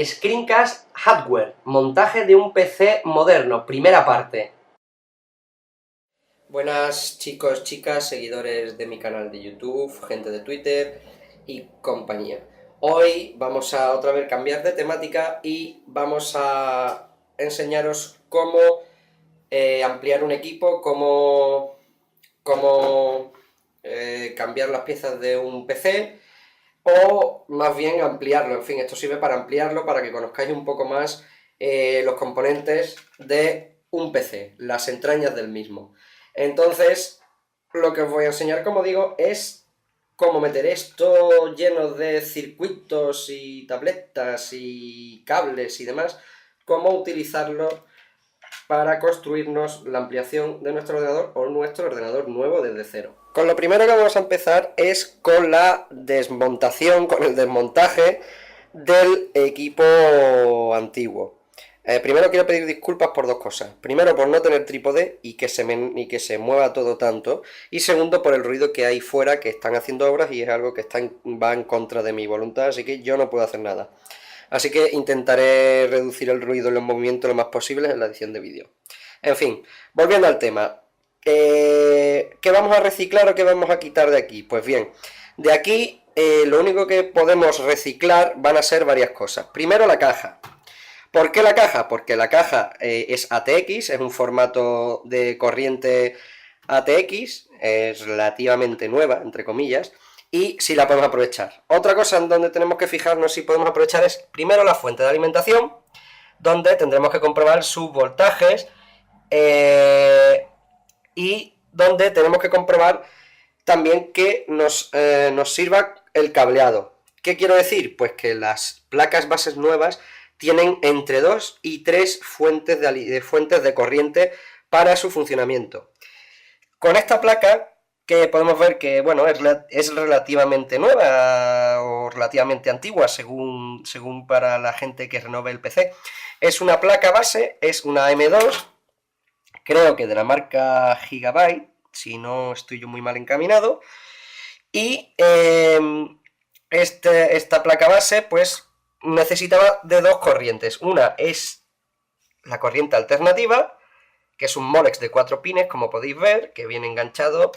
Screencast Hardware, montaje de un PC moderno, primera parte. Buenas chicos, chicas, seguidores de mi canal de YouTube, gente de Twitter y compañía. Hoy vamos a otra vez cambiar de temática y vamos a enseñaros cómo ampliar un equipo, cómo cambiar las piezas de un PC, o más bien ampliarlo. En fin, esto sirve para ampliarlo, para que conozcáis un poco más los componentes de un PC, las entrañas del mismo. Entonces, lo que os voy a enseñar, como digo, es cómo meter esto lleno de circuitos y tabletas y cables y demás, cómo utilizarlo para construirnos la ampliación de nuestro ordenador o nuestro ordenador nuevo desde cero. Con lo primero que vamos a empezar es con la desmontación, con el desmontaje del equipo antiguo. Primero quiero pedir disculpas por dos cosas. Primero, por no tener trípode y que se mueva todo tanto. Y segundo, por el ruido que hay fuera, que están haciendo obras y es algo que va en contra de mi voluntad, así que yo no puedo hacer nada. Así que intentaré reducir el ruido y los movimientos lo más posible en la edición de vídeo. En fin, volviendo al tema. ¿Qué vamos a reciclar o qué vamos a quitar de aquí? Pues bien, de aquí lo único que podemos reciclar van a ser varias cosas. Primero, la caja. ¿Por qué la caja? Porque la caja es ATX, es un formato de corriente ATX, es relativamente nueva, entre comillas, y sí la podemos aprovechar. Otra cosa en donde tenemos que fijarnos si podemos aprovechar es, primero, la fuente de alimentación, donde tendremos que comprobar sus voltajes, y donde tenemos que comprobar también que nos sirva el cableado. ¿Qué quiero decir? Pues que las placas bases nuevas tienen entre 2 y 3 fuentes de corriente para su funcionamiento. Con esta placa, que podemos ver que, bueno, es relativamente nueva o relativamente antigua, según para la gente que renove el PC. Es una placa base, es una M2, creo que de la marca Gigabyte, si no estoy yo muy mal encaminado, y esta placa base pues necesitaba de dos corrientes. Una es la corriente alternativa, que es un Molex de 4 pines, como podéis ver, que viene enganchado,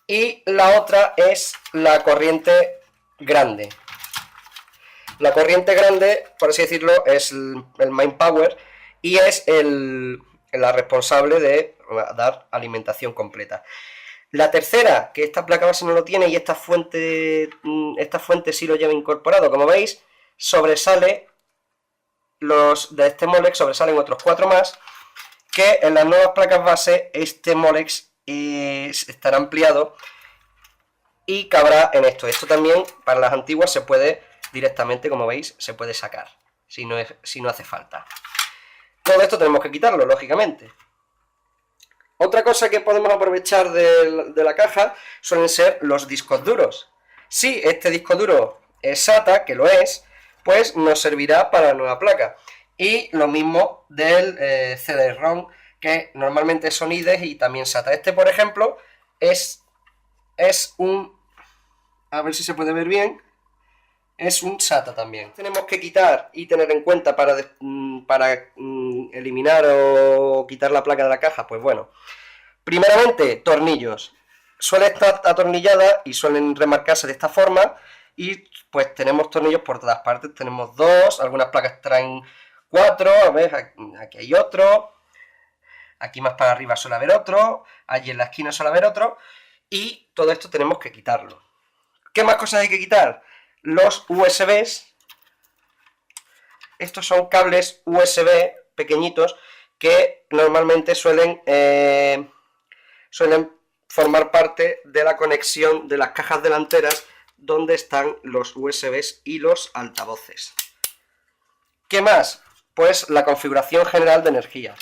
y la otra es la corriente grande. La corriente grande, por así decirlo, es el main power y es la responsable de dar alimentación completa. La tercera, que esta placa base no lo tiene y esta fuente sí lo lleva incorporado, como veis, sobresale de este Molex, sobresalen otros 4 más, que en las nuevas placas base este Molex estará ampliado y cabrá en esto. Esto también para las antiguas se puede directamente, como veis, se puede sacar, si no hace falta. Todo esto tenemos que quitarlo, lógicamente. Otra cosa que podemos aprovechar de la caja suelen ser los discos duros. Si este disco duro es SATA, que lo es, pues nos servirá para la nueva placa. Y lo mismo del CD-ROM, que normalmente son IDE y también SATA. Este, por ejemplo, es un... a ver si se puede ver bien. Es un SATA también. Tenemos que quitar y tener en cuenta para eliminar o quitar la placa de la caja. Pues bueno, primeramente, tornillos. Suele estar atornillada y suelen remarcarse de esta forma. Y pues tenemos tornillos por todas partes. Tenemos 2, algunas placas traen 4. A ver, aquí hay otro. Aquí más para arriba suele haber otro. Allí en la esquina suele haber otro. Y todo esto tenemos que quitarlo. ¿Qué más cosas hay que quitar? Los USBs. Estos son cables USB pequeñitos que normalmente suelen formar parte de la conexión de las cajas delanteras donde están los USBs y los altavoces. ¿Qué más? Pues la configuración general de energía.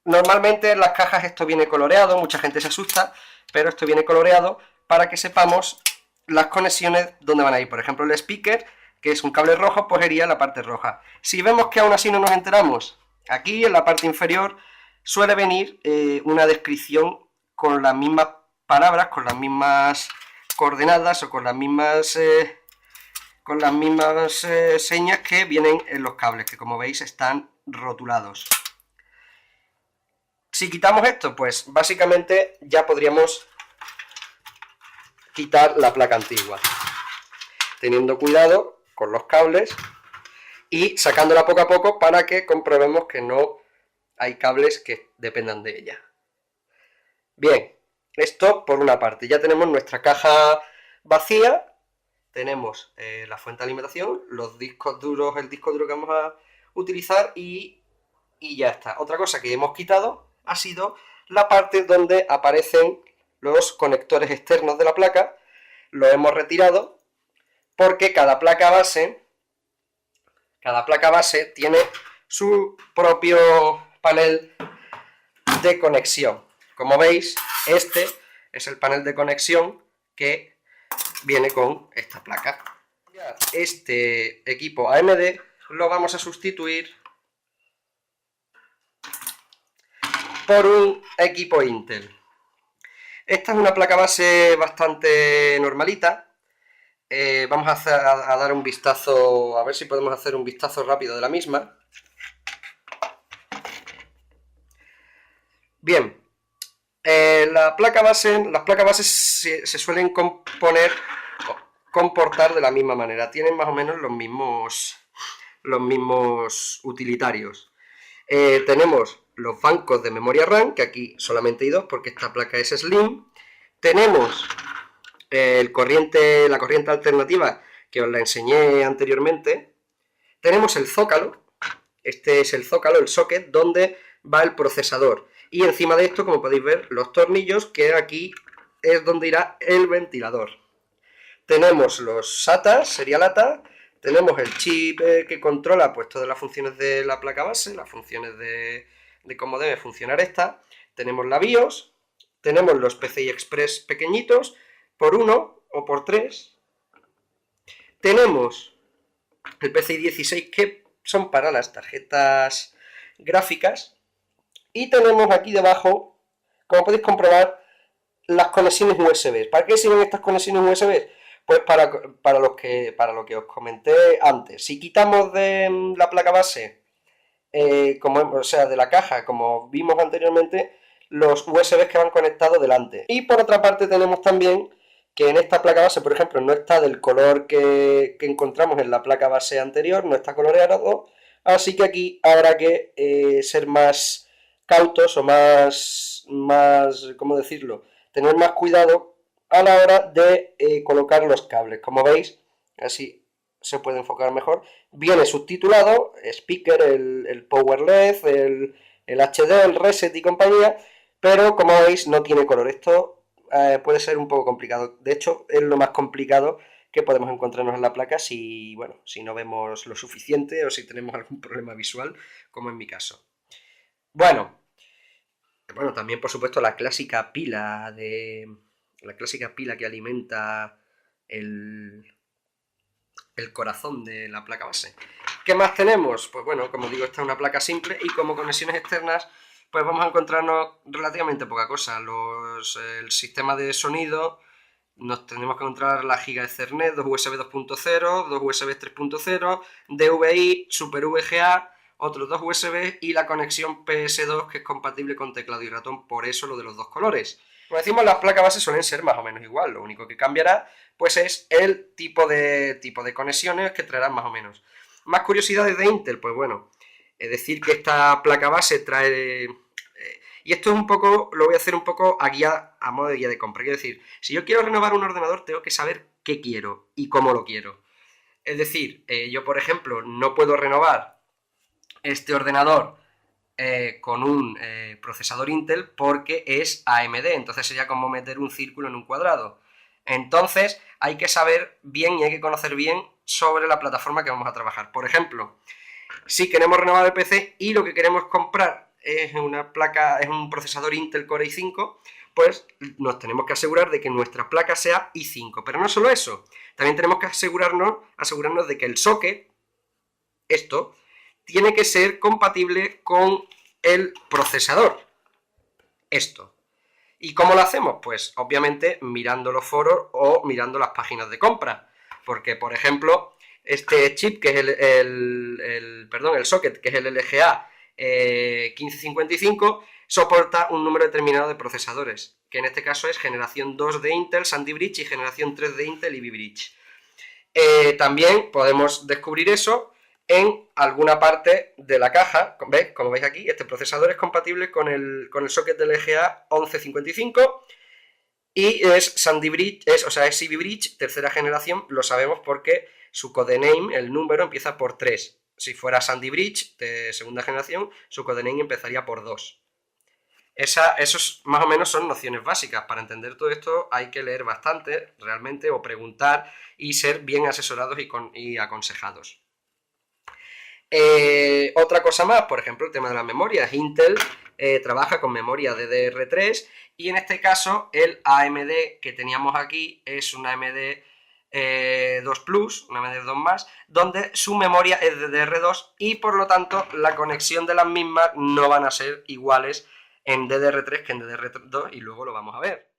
Normalmente en las cajas esto viene coloreado, mucha gente se asusta, pero esto viene coloreado para que sepamos las conexiones donde van a ir. Por ejemplo, el speaker, que es un cable rojo, pues iría la parte roja. Si vemos que aún así no nos enteramos, aquí en la parte inferior suele venir una descripción con las mismas palabras, con las mismas coordenadas o con las mismas con las mismas señas que vienen en los cables, que como veis están rotulados. Si quitamos esto, pues básicamente ya podríamos quitar la placa antigua, teniendo cuidado con los cables y sacándola poco a poco para que comprobemos que no hay cables que dependan de ella. Bien, esto por una parte. Ya tenemos nuestra caja vacía, tenemos la fuente de alimentación, los discos duros, el disco duro que vamos a utilizar y ya está. Otra cosa que hemos quitado ha sido la parte donde aparecen los conectores externos de la placa. Lo hemos retirado porque cada placa base tiene su propio panel de conexión. Como veis, este es el panel de conexión que viene con esta placa. Este equipo AMD lo vamos a sustituir por un equipo Intel. Esta es una placa base bastante normalita. Vamos a dar un vistazo, a ver si podemos hacer un vistazo rápido de la misma. Bien, las placas bases se suelen comportar de la misma manera, tienen más o menos los mismos utilitarios. Tenemos los bancos de memoria RAM, que aquí solamente hay dos porque esta placa es Slim. Tenemos la corriente alternativa que os la enseñé anteriormente. Tenemos el zócalo, este es el zócalo, el socket, donde va el procesador. Y encima de esto, como podéis ver, los tornillos, que aquí es donde irá el ventilador. Tenemos los SATA, serial ATA, tenemos el chip que controla pues todas las funciones de la placa base, las funciones de cómo debe funcionar esta. Tenemos la BIOS, tenemos los PCI Express pequeñitos, por 1 o por 3. Tenemos el PCI 16 que son para las tarjetas gráficas. Y tenemos aquí debajo, como podéis comprobar, las conexiones USB. ¿Para qué sirven estas conexiones USB? Pues para lo que os comenté antes. Si quitamos de la placa base, o sea, de la caja, como vimos anteriormente, los USB que van conectados delante. Y por otra parte tenemos también que en esta placa base, por ejemplo, no está del color que encontramos en la placa base anterior, no está coloreado, así que aquí habrá que ser más cautos o más, ¿cómo decirlo? Tener más cuidado a la hora de colocar los cables. Como veis, así se puede enfocar mejor. Viene subtitulado, speaker, el power LED, el HD, el reset y compañía, pero como veis no tiene color. Esto puede ser un poco complicado. De hecho, es lo más complicado que podemos encontrarnos en la placa si no vemos lo suficiente o si tenemos algún problema visual, como en mi caso. Bueno, también por supuesto la clásica pila que alimenta el corazón de la placa base. ¿Qué más tenemos? Pues bueno, como digo, esta es una placa simple y como conexiones externas pues vamos a encontrarnos relativamente poca cosa. El sistema de sonido, nos tendremos que encontrar la giga Ethernet, dos USB 2.0, dos USB 3.0, DVI, Super VGA, otros dos USB y la conexión PS2 que es compatible con teclado y ratón, por eso lo de los dos colores. Como decimos, las placas base suelen ser más o menos igual, lo único que cambiará pues es el tipo de conexiones que traerán más o menos. Más curiosidades de Intel, pues bueno, es decir que esta placa base trae... y esto es un poco, lo voy a hacer un poco a modo de guía de compra. Quiero decir, si yo quiero renovar un ordenador, tengo que saber qué quiero y cómo lo quiero. Es decir, yo por ejemplo no puedo renovar este ordenador con un procesador Intel porque es AMD, entonces sería como meter un círculo en un cuadrado. Entonces hay que saber bien y hay que conocer bien sobre la plataforma que vamos a trabajar. Por ejemplo, si queremos renovar el PC y lo que queremos comprar es un procesador Intel Core i5, pues nos tenemos que asegurar de que nuestra placa sea i5. Pero no solo eso, también tenemos que asegurarnos de que el socket, esto, tiene que ser compatible con el procesador, esto. ¿Y cómo lo hacemos? Pues obviamente mirando los foros o mirando las páginas de compra. Porque, por ejemplo, este chip, que es el socket, que es el LGA 1555, soporta un número determinado de procesadores, que en este caso es generación 2 de Intel Sandy Bridge y generación 3 de Intel Ivy Bridge. También podemos descubrir eso en alguna parte de la caja. ¿Veis? Como veis aquí, este procesador es compatible con el socket del LGA 1155 y es Sandy Bridge, es Ivy Bridge tercera generación. Lo sabemos porque su codename, el número, empieza por 3. Si fuera Sandy Bridge de segunda generación, su codename empezaría por 2. Esos más o menos son nociones básicas. Para entender todo esto hay que leer bastante realmente, o preguntar y ser bien asesorados y aconsejados. Otra cosa más, por ejemplo, el tema de las memorias. Intel trabaja con memoria DDR3 y en este caso el AMD que teníamos aquí es una AMD 2 Plus, una AMD 2+, donde su memoria es DDR2 y por lo tanto la conexión de las mismas no van a ser iguales en DDR3 que en DDR2 y luego lo vamos a ver.